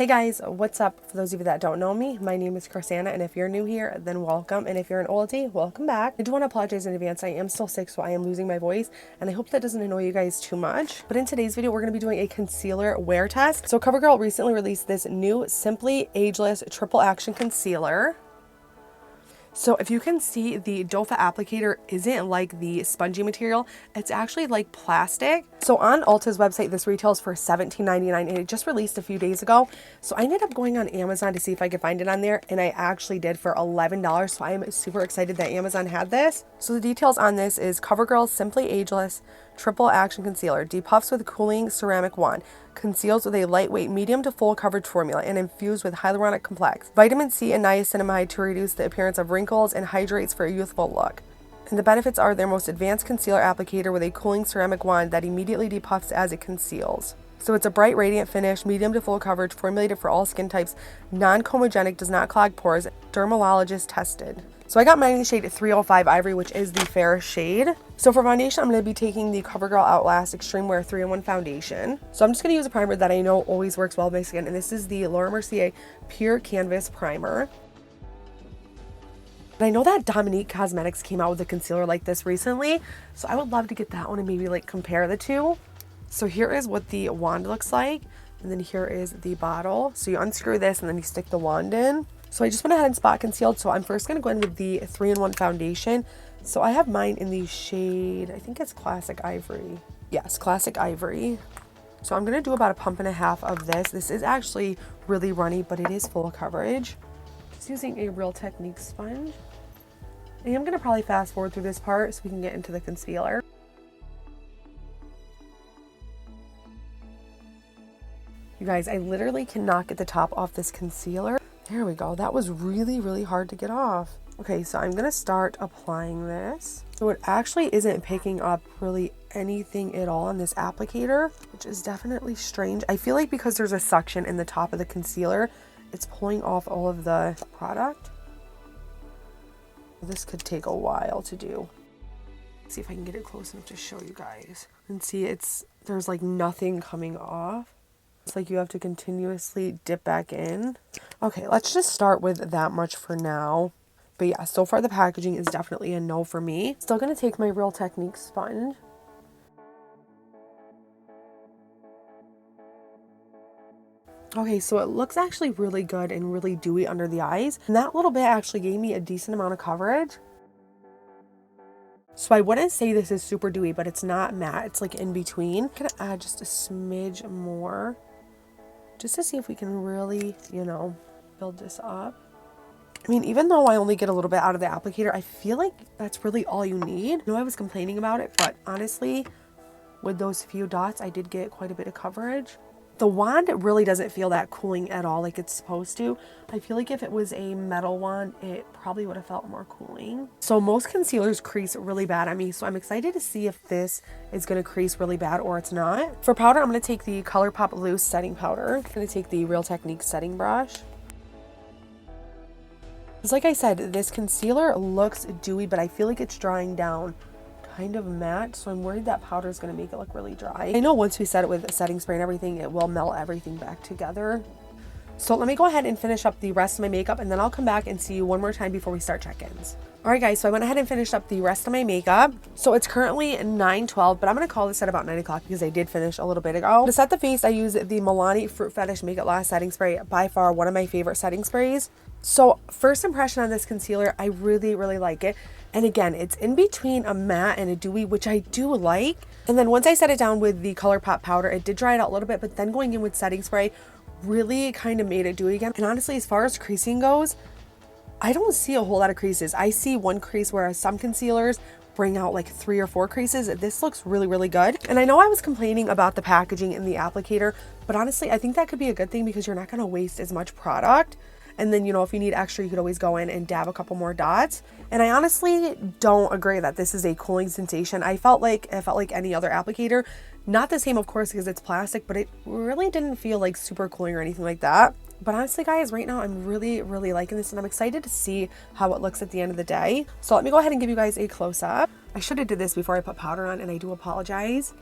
Hey guys, what's up? For those of you that don't know me, my name is Crissanna, and if you're new here, then welcome, and if you're an oldie, welcome back. I do want to apologize in advance. I am still sick, so I am losing my voice, and I hope that doesn't annoy you guys too much. But in today's video, we're going to be doing a concealer wear test. So Covergirl recently released this new Simply Ageless Triple Action Concealer. So if you can see, the doe foot applicator isn't like the spongy material, it's actually like plastic. So on Ulta's website, this retails for $17.99 and it just released a few days ago. So I ended up going on Amazon to see if I could find it on there, and I actually did for $11. So I am super excited that Amazon had this. So the details on this is Covergirl Simply Ageless Triple Action Concealer, depuffs with cooling ceramic wand, conceals with a lightweight medium to full coverage formula, and infused with hyaluronic complex, vitamin C and niacinamide to reduce the appearance of wrinkles, and hydrates for a youthful look. And the benefits are their most advanced concealer applicator with a cooling ceramic wand that immediately depuffs as it conceals. So it's a bright, radiant finish, medium to full coverage, formulated for all skin types, non-comedogenic, does not clog pores, dermatologist tested. So I got mine in the shade 305 Ivory, which is the fairest shade. So for foundation, I'm going to be taking the Covergirl Outlast Extreme Wear 3-in-1 foundation. So I'm just going to use a primer that I know always works well with my skin, and this is the Laura Mercier Pure Canvas Primer. And I know that Dominique Cosmetics came out with a concealer like this recently, so I would love to get that one and maybe like compare the two. So here is what the wand looks like, and then here is the bottle. So you unscrew this and then you stick the wand in. So I just went ahead and spot concealed. So I'm first going to go in with the 3-in-1 foundation. So I have mine in the shade, I think it's Classic Ivory. Yes, Classic Ivory. So I'm going to do about 1.5 pumps of this. This is actually really runny, but it is full coverage. Just using a Real Technique sponge. And I'm going to probably fast forward through this part so we can get into the concealer. You guys, I literally cannot get the top off this concealer. There we go. That was really hard to get off. Okay, so I'm going to start applying this. So it actually isn't picking up really anything at all on this applicator, which is definitely strange. I feel like because there's a suction in the top of the concealer, it's pulling off all of the product. This could take a while to do. Let's see if I can get it close enough to show you guys. And see, there's like nothing coming off. It's like you have to continuously dip back in. Okay, let's just start with that much for now. But yeah, so far the packaging is definitely a no for me. Still gonna take my Real Technique sponge. Okay, so it looks actually really good and really dewy under the eyes. And that little bit actually gave me a decent amount of coverage. So I wouldn't say this is super dewy, but it's not matte. It's like in between. I'm gonna add just a smidge more, just to see if we can really, build this up. I mean, even though I only get a little bit out of the applicator, I feel like that's really all you need. I know I was complaining about it, but honestly, with those few dots, I did get quite a bit of coverage. The wand really doesn't feel that cooling at all like it's supposed to. I feel like if it was a metal wand, it probably would have felt more cooling. So most concealers crease really bad on me, so I'm excited to see if this is going to crease really bad or it's not. For powder, I'm going to take the ColourPop Loose Setting Powder. I'm going to take the Real Technique Setting Brush. Because like I said, this concealer looks dewy, but I feel like it's drying down kind of matte, so I'm worried that powder is going to make it look really dry. I know once we set it with a setting spray and everything, it will melt everything back together. So let me go ahead and finish up the rest of my makeup, and then I'll come back and see you one more time before we start check-ins. Alright guys, so I went ahead and finished up the rest of my makeup. So it's currently 9:12, but I'm going to call this at about 9 o'clock because I did finish a little bit ago. To set the face, I use the Milani Fruit Fetish Make It Last Setting Spray, by far one of my favorite setting sprays. So first impression on this concealer, I really like it. And again, it's in between a matte and a dewy, which I do like. And then once I set it down with the ColourPop powder, it did dry it out a little bit, but then going in with setting spray really kind of made it dewy again. And honestly, as far as creasing goes, I don't see a whole lot of creases. I see one crease, whereas some concealers bring out like 3 or 4 creases. This looks really good. And I know I was complaining about the packaging in the applicator, but honestly, I think that could be a good thing because you're not going to waste as much product. And then, if you need extra, you could always go in and dab a couple more dots. And I honestly don't agree that this is a cooling sensation. It felt like any other applicator. Not the same, of course, because it's plastic, but it really didn't feel like super cooling or anything like that. But honestly, guys, right now I'm really liking this, and I'm excited to see how it looks at the end of the day. So let me go ahead and give you guys a close-up. I should have did this before I put powder on, and I do apologize.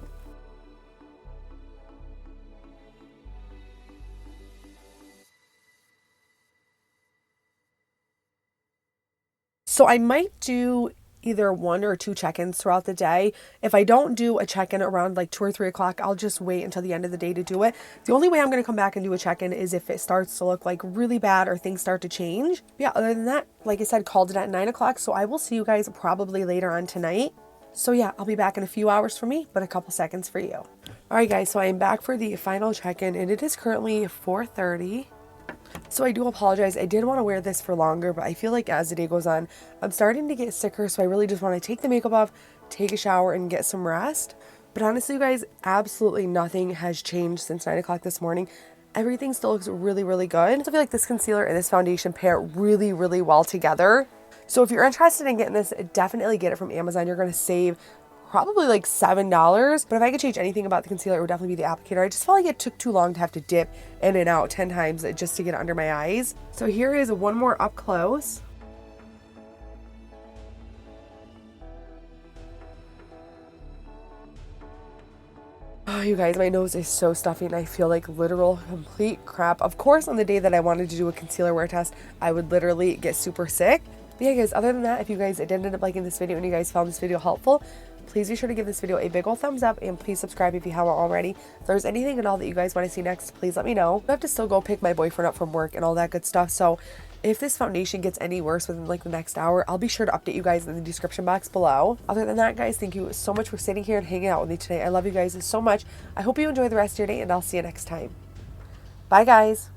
So I might do either 1 or 2 check-ins throughout the day. If I don't do a check-in around like 2 or 3 o'clock, I'll just wait until the end of the day to do it. The only way I'm going to come back and do a check-in is if it starts to look like really bad or things start to change. Yeah, other than that, like I said, called it at 9 o'clock. So I will see you guys probably later on tonight. So yeah, I'll be back in a few hours for me, but a couple seconds for you. All right, guys, so I am back for the final check-in, and it is currently 4:30. So I do apologize. I did want to wear this for longer, but I feel like as the day goes on, I'm starting to get sicker. So I really just want to take the makeup off, take a shower, and get some rest. But honestly, you guys, absolutely nothing has changed since 9 o'clock this morning. Everything still looks really, really good. I feel like this concealer and this foundation pair really, really well together. So if you're interested in getting this, definitely get it from Amazon. You're going to save probably like $7. But if I could change anything about the concealer, it would definitely be the applicator. I just felt like it took too long to have to dip in and out 10 times just to get it under my eyes. So here is one more up close. Oh, you guys, my nose is so stuffy and I feel like literal complete crap. Of course, on the day that I wanted to do a concealer wear test, I would literally get super sick. But yeah, guys, other than that, if you guys did end up liking this video and you guys found this video helpful, please be sure to give this video a big old thumbs up and please subscribe if you haven't already. If there's anything at all that you guys want to see next, please let me know. I have to still go pick my boyfriend up from work and all that good stuff. So if this foundation gets any worse within like the next hour, I'll be sure to update you guys in the description box below. Other than that, guys, thank you so much for sitting here and hanging out with me today. I love you guys so much. I hope you enjoy the rest of your day and I'll see you next time. Bye, guys.